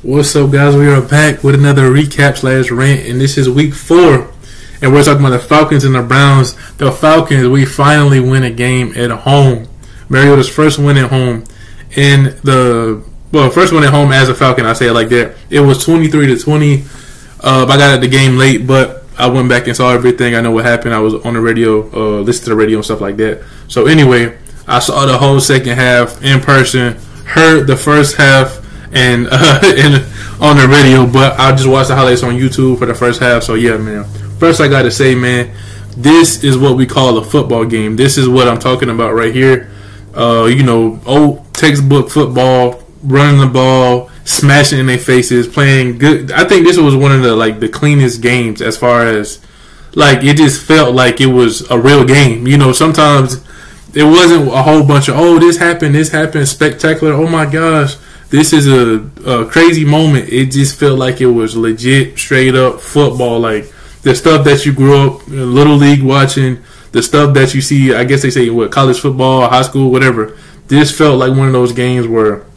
What's up, guys? We are back with another recap / rant, and this is week 4. And we're talking about the Falcons and the Browns. The Falcons, we finally win a game at home. Mariota's first win at home. First win at home as a Falcon, I say it like that. It was 23-20. I got at the game late, but I went back and saw everything. I know what happened. I was on the radio, listened to the radio and stuff like that. So anyway, I saw the whole second half in person, heard the first half and on the radio, but I just watched the highlights on YouTube for the first half. So yeah, man. First, I gotta say, man, this is what we call a football game. This is what I'm talking about right here. Old textbook football, running the ball, smashing in their faces, playing good. I think this was one of the cleanest games as far as it just felt like it was a real game. Sometimes it wasn't a whole bunch of this happened, spectacular. Oh my gosh. This is a crazy moment. It just felt like it was legit, straight up football. Like the stuff that you grew up in Little League watching, the stuff that you see, I guess they say, college football, high school, whatever. This felt like one of those games where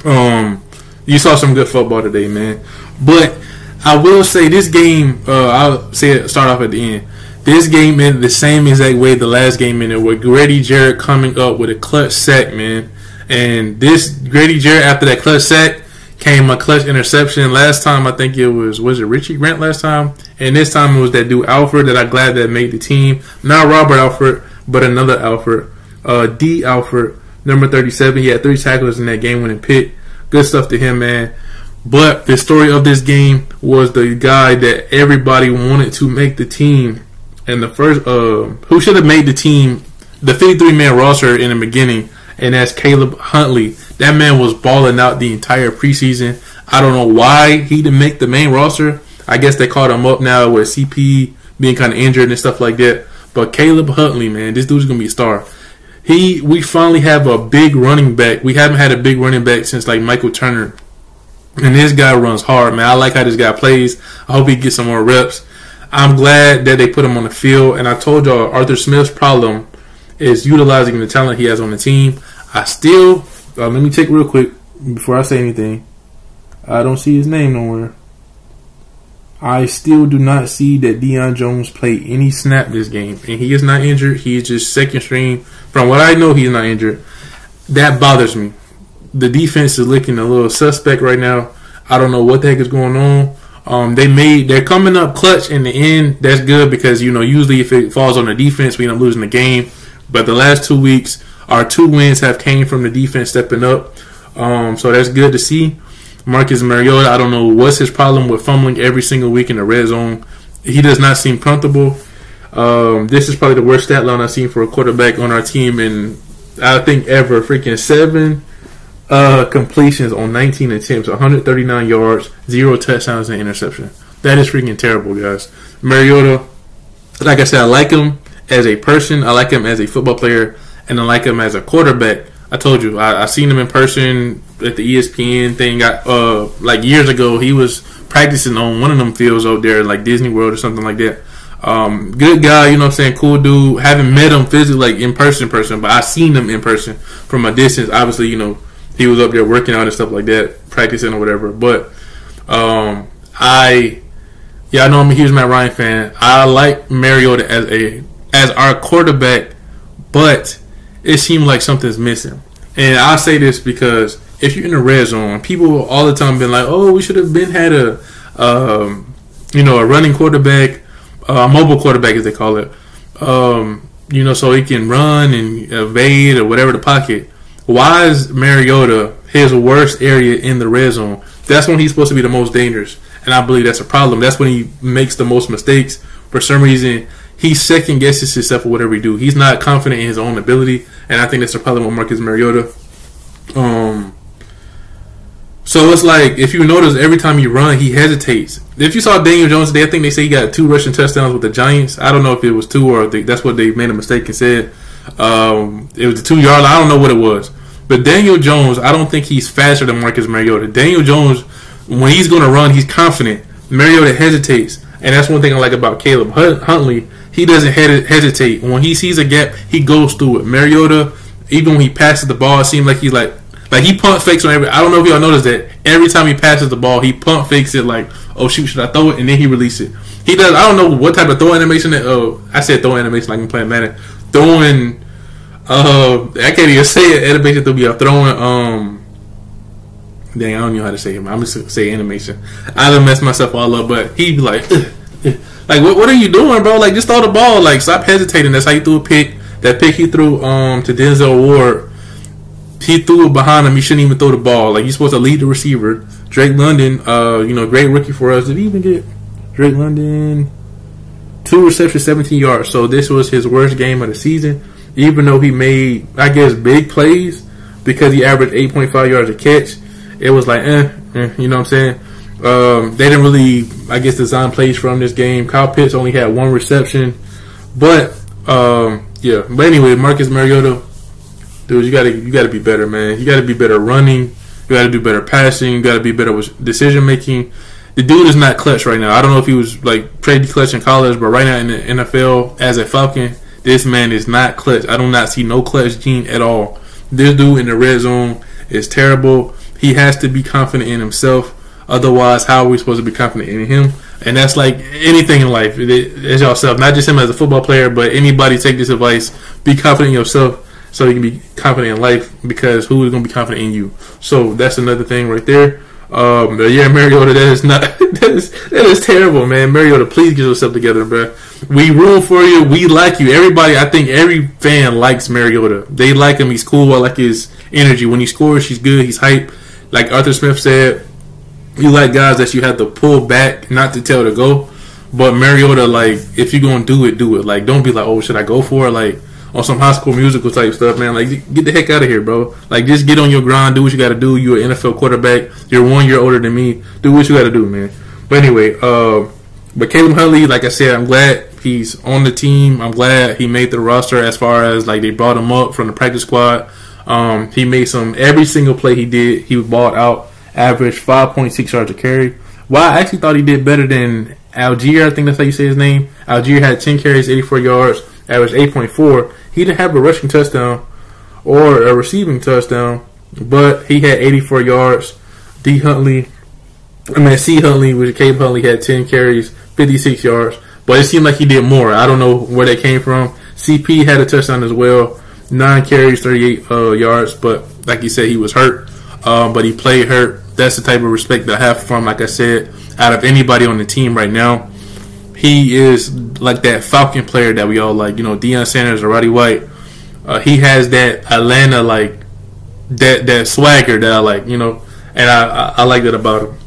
you saw some good football today, man. But I will say this game, I'll say it, start off at the end. This game ended the same exact way the last game ended, with Grady Jarrett coming up with a clutch sack, man. And this Grady Jarrett, after that clutch sack, came a clutch interception. Last time, I think it was it Richie Rant last time? And this time it was that dude Alfred that I'm glad that made the team. Not Robert Alfred, but another Alfred. D. Alfred, number 37. He had 3 tackles in that game-winning pick. Good stuff to him, man. But the story of this game was the guy that everybody wanted to make the team. And the first, who should have made the team, the 53-man roster in the beginning, and that's Caleb Huntley. That man was balling out the entire preseason. I don't know why he didn't make the main roster. I guess they called him up now with CP being kind of injured and stuff like that. But Caleb Huntley, man, this dude's going to be a star. We finally have a big running back. We haven't had a big running back since Michael Turner. And this guy runs hard, man. I like how this guy plays. I hope he gets some more reps. I'm glad that they put him on the field. And I told y'all, Arthur Smith's problem is utilizing the talent he has on the team. I still, let me check real quick before I say anything. I don't see his name nowhere. I still do not see that Dion Jones played any snap this game. And he is not injured. He's just second string. From what I know, he's not injured. That bothers me. The defense is looking a little suspect right now. I don't know what the heck is going on. They're coming up clutch in the end. That's good because, usually if it falls on the defense, we end up losing the game. But the last 2 weeks, our 2 wins have came from the defense stepping up. So that's good to see. Marcus Mariota, I don't know what's his problem with fumbling every single week in the red zone. He does not seem comfortable. This is probably the worst stat line I've seen for a quarterback on our team in, I think, ever. Freaking 7 completions on 19 attempts, 139 yards, 0 touchdowns and interception. That is freaking terrible, guys. Mariota, like I said, I like him as a person. I like him as a football player. And I like him as a quarterback. I told you, I seen him in person at the ESPN thing. Years ago, he was practicing on one of them fields out there, like Disney World or something like that. Good guy, you know what I'm saying? Cool dude. Haven't met him physically, in person, but I seen him in person from a distance. Obviously, he was up there working out and stuff like that, practicing or whatever. But I know I'm a huge Matt Ryan fan. I like Mariota as our quarterback, but it seemed like something's missing. And I say this because if you're in the red zone, people all the time been like, we should have had a running quarterback, a mobile quarterback as they call it, so he can run and evade or whatever the pocket. Why is Mariota his worst area in the red zone? That's when he's supposed to be the most dangerous. And I believe that's a problem. That's when he makes the most mistakes. For some reason, he second guesses himself for whatever he do. He's not confident in his own ability, and I think that's a problem with Marcus Mariota. So it's like, if you notice, every time you run, he hesitates. If you saw Daniel Jones today, I think they say he got 2 rushing touchdowns with the Giants. I don't know if it was 2 or that's what they made a mistake and said. It was the 2-yard line. I don't know what it was. But Daniel Jones, I don't think he's faster than Marcus Mariota. Daniel Jones, when he's going to run, he's confident. Mariota hesitates. And that's one thing I like about Caleb Huntley. He doesn't hesitate. When he sees a gap, he goes through it. Mariota, even when he passes the ball, it seems like he's like, Like, he pump fakes on every. I don't know if y'all noticed that. Every time he passes the ball, he pump fakes it like, oh shoot, should I throw it? And then he release it. He does. I don't know what type of throw animation that. I said throw animation like I'm playing Madden. Throwing. I can't even say it. Animation to be throwing. Dang, I don't know how to say it. I'm just gonna say animation. I done messed myself all up, but he'd be like, like, what are you doing, bro? Like, just throw the ball. Like, stop hesitating. That's how you threw a pick. That pick he threw to Denzel Ward. He threw it behind him. He shouldn't even throw the ball. Like, you're supposed to lead the receiver. Drake London, great rookie for us. Did he even get Drake London? 2 receptions, 17 yards. So this was his worst game of the season. Even though he made, I guess, big plays because he averaged 8.5 yards a catch. It was like, you know what I'm saying? They didn't really, I guess, design plays from this game. Kyle Pitts only had 1 reception. But, yeah. But anyway, Marcus Mariota, dude, you gotta be better, man. You gotta be better running. You gotta do better passing. You gotta be better with decision making. The dude is not clutch right now. I don't know if he was like pretty clutch in college, but right now in the NFL as a Falcon, this man is not clutch. I do not see no clutch gene at all. This dude in the red zone is terrible. He has to be confident in himself. Otherwise, how are we supposed to be confident in him? And that's like anything in life. It's yourself, not just him as a football player, but anybody take this advice. Be confident in yourself so you can be confident in life, because who is going to be confident in you? So that's another thing right there. But yeah, Mariota, that is terrible, man. Mariota, please get yourself together, bro. We root for you. We like you. Everybody, I think every fan likes Mariota. They like him. He's cool. I like his energy. When he scores, he's good. He's hype. Like Arthur Smith said, you like guys that you have to pull back, not to tell to go. But Mariota, like, if you're going to do it, do it. Like, don't be like, oh, should I go for it? Like, on some High School Musical type stuff, man. Like, get the heck out of here, bro. Like, just get on your grind. Do what you got to do. You're an NFL quarterback. You're 1 year older than me. Do what you got to do, man. But anyway, but Caleb Huntley, like I said, I'm glad he's on the team. I'm glad he made the roster as far as, like, they brought him up from the practice squad. He made every single play he did, he was balled out, averaged 5.6 yards a carry. Well, I actually thought he did better than Algier. I think that's how you say his name. Algier had 10 carries, 84 yards, averaged 8.4. He didn't have a rushing touchdown or a receiving touchdown, but he had 84 yards. C. Huntley, which Caleb Huntley had 10 carries, 56 yards. But it seemed like he did more. I don't know where that came from. CP had a touchdown as well, 9 carries, 38 yards. But like you said, he was hurt, but he played hurt. That's the type of respect that I have for him. Like I said, out of anybody on the team right now, he is like that Falcon player that we all like. You know, Deion Sanders or Roddy White. He has that Atlanta, like, that swagger that I like, you know. And I like that about him.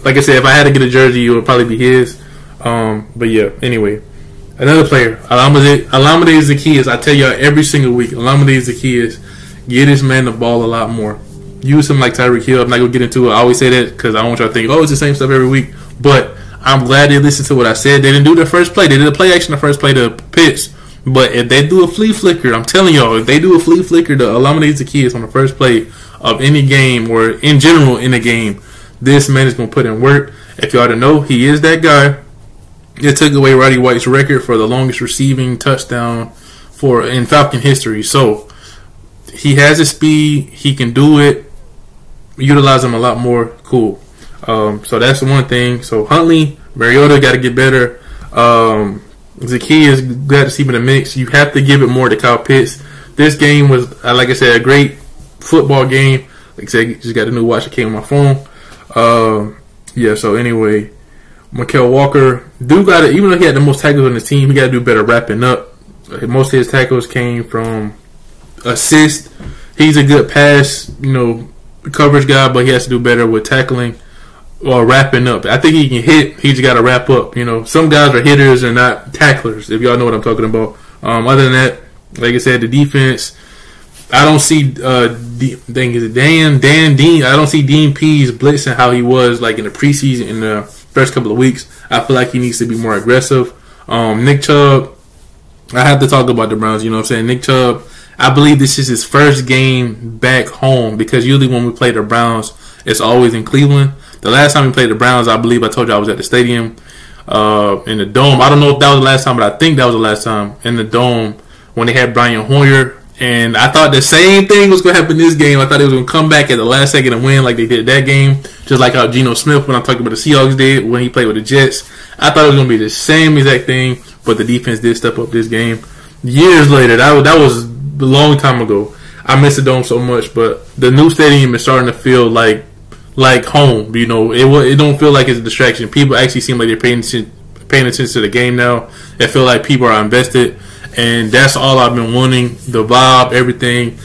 Like I said, if I had to get a jersey, it would probably be his. But yeah, anyway. Another player, Alameda Zaccheaus. I tell y'all every single week, Alameda Zaccheaus, get this man the ball a lot more. Use him like Tyreek Hill. I'm not going to get into it. I always say that because I don't want y'all to think, oh, it's the same stuff every week. But I'm glad they listened to what I said. They didn't do the first play. They did a play action the first play to Pitts. But if they do a flea flicker, I'm telling y'all, if they do a flea flicker to Alameda Zaccheaus on the first play of any game or in general in a game, this man is going to put in work. If y'all don't know, he is that guy. It took away Roddy White's record for the longest receiving touchdown in Falcon history. So he has the speed. He can do it. Utilize him a lot more. Cool. So that's the one thing. So Huntley, Mariota got to get better. Zaccheaus got to see him in the mix. You have to give it more to Kyle Pitts. This game was, like I said, a great football game. Like I said, just got a new watch that came on my phone. Yeah. So anyway, Mykal Walker got to, even though he had the most tackles on the team, he got to do better wrapping up. Most of his tackles came from assist. He's a good pass, coverage guy, but he has to do better with tackling or wrapping up. I think he can hit. He just got to wrap up. Some guys are hitters and not tacklers, if y'all know what I'm talking about. Other than that, like I said, the defense, I don't see Dan Dean. I don't see Dean Pease blitzing how he was like in the preseason in the first couple of weeks. I feel like he needs to be more aggressive. Nick Chubb, I have to talk about the Browns. You know what I'm saying? Nick Chubb, I believe this is his first game back home, because usually when we play the Browns, it's always in Cleveland. The last time we played the Browns, I believe I told you I was at the stadium in the Dome. I don't know if that was the last time, but I think that was the last time in the Dome when they had Brian Hoyer And I thought the same thing was going to happen this game. I thought it was going to come back at the last second and win like they did that game. Just like how Geno Smith, when I'm talking about the Seahawks, did when he played with the Jets. I thought it was going to be the same exact thing, but the defense did step up this game. Years later, that was a long time ago. I miss the Dome so much, but the new stadium is starting to feel like home. You know, it don't feel like it's a distraction. People actually seem like they're paying attention to the game now. I feel like people are invested. And that's all I've been wanting. The vibe, everything.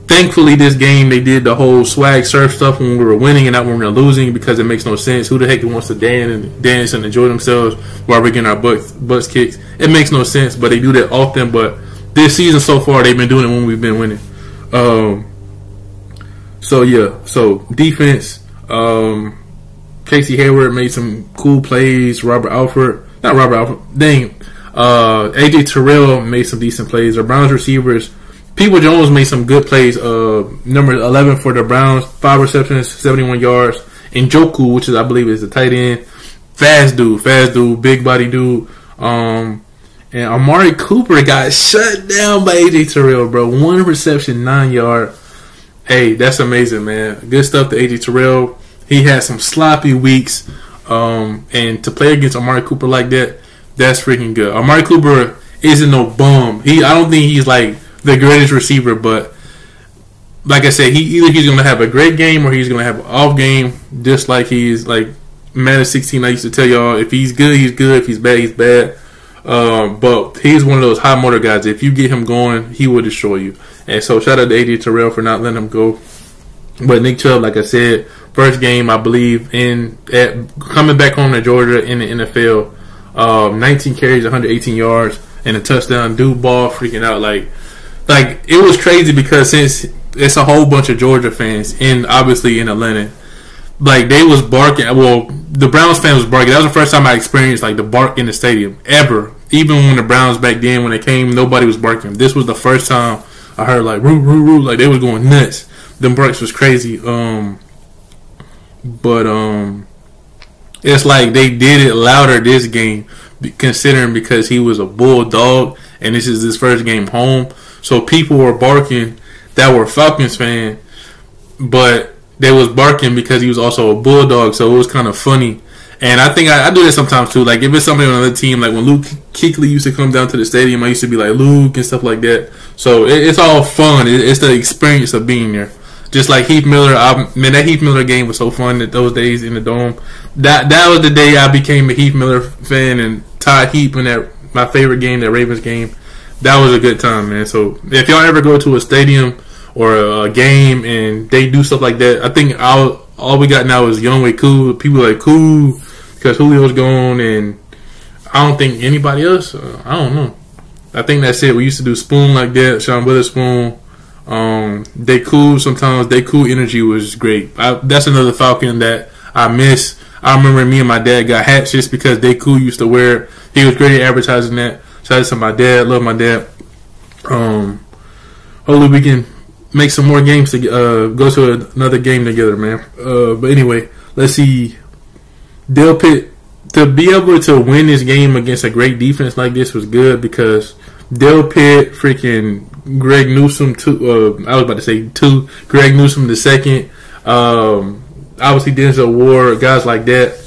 Thankfully, this game, they did the whole swag surf stuff when we were winning and not when we were losing, because it makes no sense. Who the heck wants to dance and enjoy themselves while we're getting our butts kicked? It makes no sense, but they do that often. But this season so far, they've been doing it when we've been winning. So defense. Casey Hayward made some cool plays. AJ Terrell made some decent plays. The Browns receivers, People Jones made some good plays. Number 11 for the Browns, 5 receptions, 71 yards. And Njoku, which is I believe is the tight end, fast dude, big body dude. And Amari Cooper got shut down by AJ Terrell, bro. 1 reception, 9 yard. Hey, that's amazing, man. Good stuff to AJ Terrell. He had some sloppy weeks, and to play against Amari Cooper like that, that's freaking good. Amari Cooper isn't no bum. I don't think he's like the greatest receiver, but like I said, either he's going to have a great game or he's going to have an off game, just like he's like Madden 16. I used to tell y'all, if he's good, he's good. If he's bad, he's bad. But he's one of those high motor guys. If you get him going, he will destroy you. And so shout out to AJ Terrell for not letting him go. But Nick Chubb, like I said, first game, I believe, coming back home to Georgia in the NFL, 19 carries, 118 yards, and a touchdown. Dude ball freaking out. Like it was crazy because since it's a whole bunch of Georgia fans, and obviously in Atlanta, like they was barking. Well, the Browns fans was barking. That was the first time I experienced like the bark in the stadium ever. Even when the Browns back then, when they came, nobody was barking. This was the first time I heard like roo roo roo, like they was going nuts. Them barks was crazy. It's like they did it louder this game, considering because he was a bulldog and this is his first game home. So people were barking that were Falcons fan, but they was barking because he was also a bulldog. So it was kind of funny. And I think I do that sometimes too. Like if it's somebody on another team, like when Luke Kuechly used to come down to the stadium, I used to be like Luke and stuff like that. So it's all fun. It's the experience of being there. Just like Heath Miller, that Heath Miller game was so fun those days in the Dome. That was the day I became a Heath Miller fan, and Todd Heap in my favorite game, that Ravens game. That was a good time, man. So if y'all ever go to a stadium or a game and they do stuff like that, I think all we got now is Younghoe Koo. People are like cool because Julio's gone, and I don't think anybody else. I don't know. I think that's it. We used to do Spoon like that, Sean Witherspoon. They cool sometimes. They cool energy was great. That's another Falcon that I miss. I remember me and my dad got hats just because They Cool used to wear it. He was great at advertising that. Shout out to my dad. Love my dad. Hopefully we can make some more games to go to another game together, man. But anyway, let's see. Dale Pitt, to be able to win this game against a great defense like this was good because Dale Pitt, freaking Greg Newsome, Greg Newsome the second, obviously Denzel Ward, guys like that,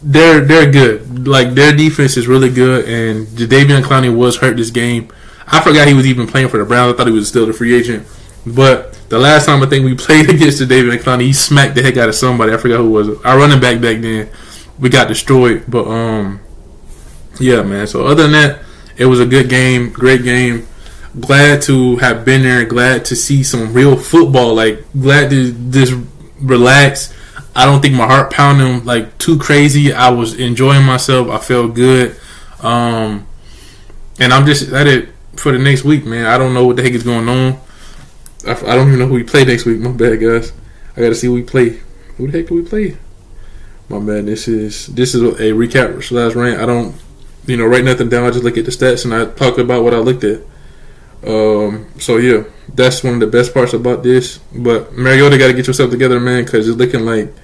they're good. Like their defense is really good, and Jadeveon Clowney was hurt this game. I forgot he was even playing for the Browns. I thought he was still the free agent. But the last time I think we played against Jadeveon Clowney, he smacked the heck out of somebody. I forgot who it was. Our running back then, we got destroyed. But yeah, man. So other than that, it was a good game, great game. Glad to have been there. Glad to see some real football. Like glad to just relax. I don't think my heart pounding like too crazy. I was enjoying myself. I felt good. And I'm just at it for the next week, man. I don't know what the heck is going on. I don't even know who we play next week. My bad, guys. I got to see who we play. Who the heck do we play? My bad. This is a recap / rant. I don't, write nothing down. I just look at the stats and I talk about what I looked at. So yeah, that's one of the best parts about this. But Mariota got to get yourself together, man, because it's looking like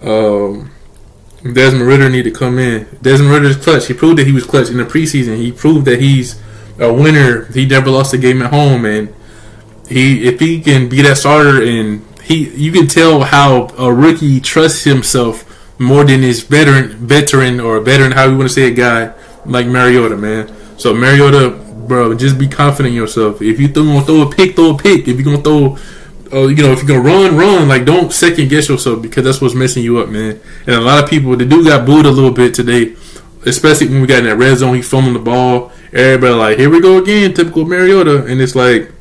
Desmond Ridder need to come in. Desmond Ridder is clutch. He proved that he was clutch in the preseason. He proved that he's a winner. He never lost a game at home, and if he can be that starter, and you can tell how a rookie trusts himself more than his veteran, how you want to say a guy like Mariota, man. So Mariota, bro, just be confident in yourself. If you're gonna throw a pick, throw a pick. If you're gonna throw, if you're gonna run. Like, don't second guess yourself, because that's what's messing you up, man. And a lot of people, the dude got booed a little bit today, especially when we got in that red zone. He fumbling the ball. Everybody like, here we go again, typical Mariota. And it's like,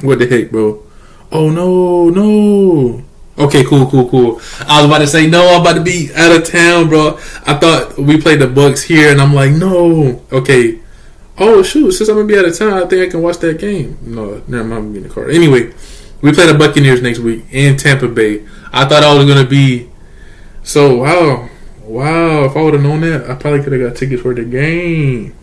what the heck, bro? Oh no. Okay, cool. I was about to say, no, I'm about to be out of town, bro. I thought we played the Bucks here, and I'm like, no. Okay. Oh, shoot, since I'm going to be out of town, I think I can watch that game. No, never mind, I'm getting the car. Anyway, we play the Buccaneers next week in Tampa Bay. I thought I was going to be, so, wow, if I would have known that, I probably could have got tickets for the game.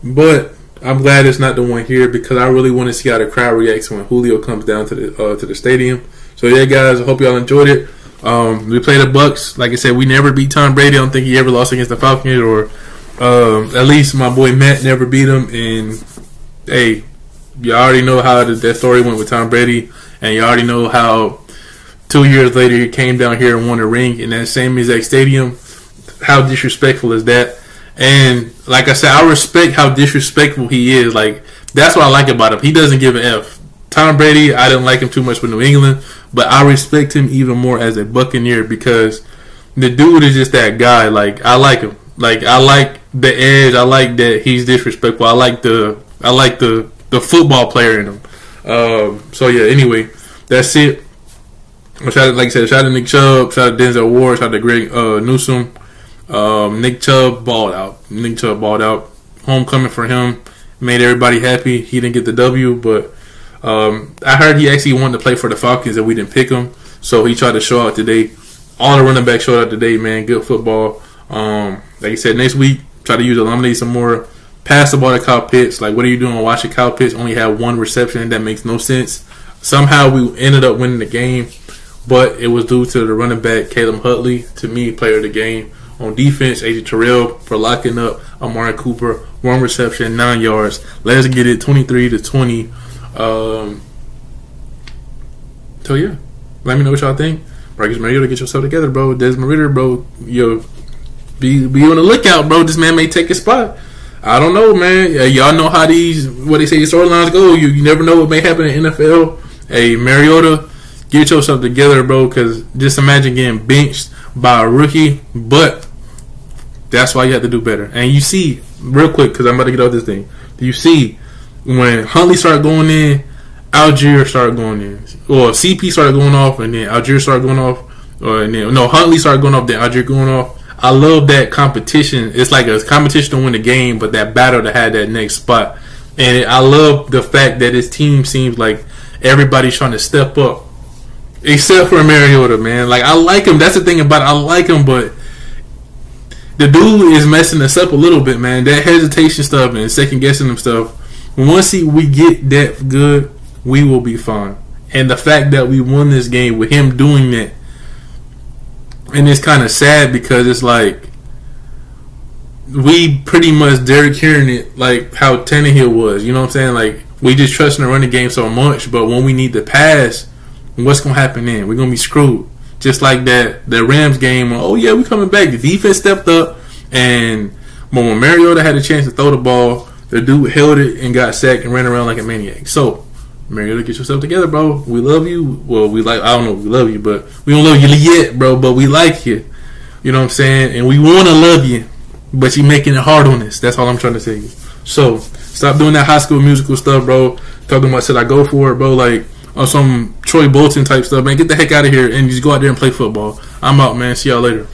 But I'm glad it's not the one here, because I really want to see how the crowd reacts when Julio comes down to the stadium. So yeah, guys, I hope y'all enjoyed it. We played the Bucks. Like I said, we never beat Tom Brady. I don't think he ever lost against the Falcons, or at least my boy Matt never beat him. And hey, you already know how that story went with Tom Brady, and you already know how 2 years later he came down here and won a ring in that same exact stadium. How disrespectful is that? And like I said, I respect how disrespectful he is. Like, that's what I like about him. He doesn't give an F. Tom Brady, I didn't like him too much with New England, but I respect him even more as a Buccaneer, because the dude is just that guy. Like, I like him. Like, I like the edge. I like that he's disrespectful. I like the football player in him. So yeah. Anyway, that's it. Like I said, shout out to Nick Chubb, shout out to Denzel Ward, shout out to Greg Newsome. Nick Chubb balled out. Homecoming for him. Made everybody happy. He didn't get the W, but I heard he actually wanted to play for the Falcons and we didn't pick him. So he tried to show out today. All the running backs showed out today, man. Good football. Like I said, next week, try to use eliminate some more. Pass the ball to Kyle Pitts. Like, what are you doing watching Kyle Pitts only had one reception? That makes no sense. Somehow we ended up winning the game, but it was due to the running back, Caleb Huntley, to me, player of the game. On defense, AJ Terrell for locking up Amari Cooper. 1 reception, 9 yards. Let's get it 23-20. So, yeah. Let me know what y'all think. Marcus Mariota, get yourself together, bro. Desmond Ridder, bro. Yo, be on the lookout, bro. This man may take a spot. I don't know, man. Y'all know how these storylines go. You never know what may happen in the NFL. Hey, Mariota, get yourself together, bro, because just imagine getting benched by a rookie. But that's why you have to do better. And you see, real quick, because I'm about to get off this thing. You see, when Huntley started going in, Algier started going in. Or CP started going off, and then Algier started going off. Huntley started going off, then Algier going off. I love that competition. It's like a competition to win the game, but that battle to have that next spot. And I love the fact that this team seems like everybody's trying to step up. Except for Mariota, man. Like, I like him. That's the thing about it. I like him, but the dude is messing us up a little bit, man. That hesitation stuff and second guessing him stuff. Once we get that good, we will be fine. And the fact that we won this game with him doing that, and it's kind of sad because it's like we pretty much Derrick Henry it like how Tannehill was. You know what I'm saying? Like, we just trust in the running game so much, but when we need to pass, what's going to happen then? We're going to be screwed. Just like the Rams game. Oh, yeah, we coming back. The defense stepped up, and when Mariota had a chance to throw the ball, the dude held it and got sacked and ran around like a maniac. So, Mariota, get yourself together, bro. We love you. Well, I don't know if we love you, but we don't love you yet, bro, but we like you. You know what I'm saying? And we want to love you, but you're making it hard on us. That's all I'm trying to say. So, stop doing that High School Musical stuff, bro. Talking about, should I go for it, bro? Like, on some Troy Bolton type stuff, man. Get the heck out of here and just go out there and play football. I'm out, man. See y'all later.